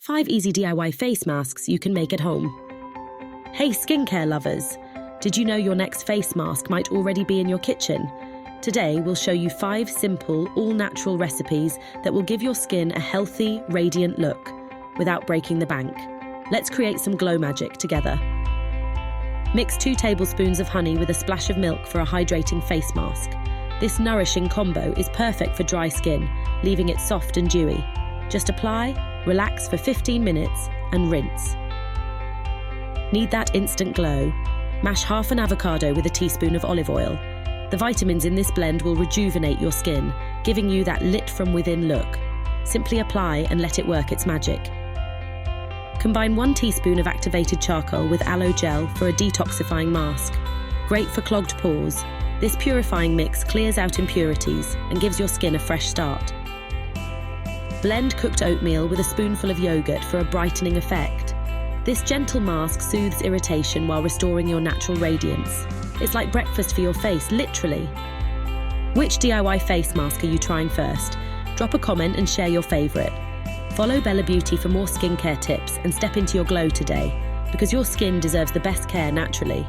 5 easy DIY face masks you can make at home. Hey skincare lovers! Did you know your next face mask might already be in your kitchen? Today we'll show you 5 simple, all-natural recipes that will give your skin a healthy, radiant look without breaking the bank. Let's create some glow magic together. Mix 2 tablespoons of honey with a splash of milk for a hydrating face mask. This nourishing combo is perfect for dry skin, leaving it soft and dewy. Just apply, relax for 15 minutes, and rinse. Need that instant glow? Mash half an avocado with a teaspoon of olive oil. The vitamins in this blend will rejuvenate your skin, giving you that lit-from-within look. Simply apply and let it work its magic. Combine 1 teaspoon of activated charcoal with aloe gel for a detoxifying mask. Great for clogged pores, this purifying mix clears out impurities and gives your skin a fresh start. Blend cooked oatmeal with a spoonful of yogurt for a brightening effect. This gentle mask soothes irritation while restoring your natural radiance. It's like breakfast for your face, literally. Which DIY face mask are you trying first? Drop a comment and share your favourite. Follow Bella Beauty for more skincare tips and step into your glow today, because your skin deserves the best care naturally.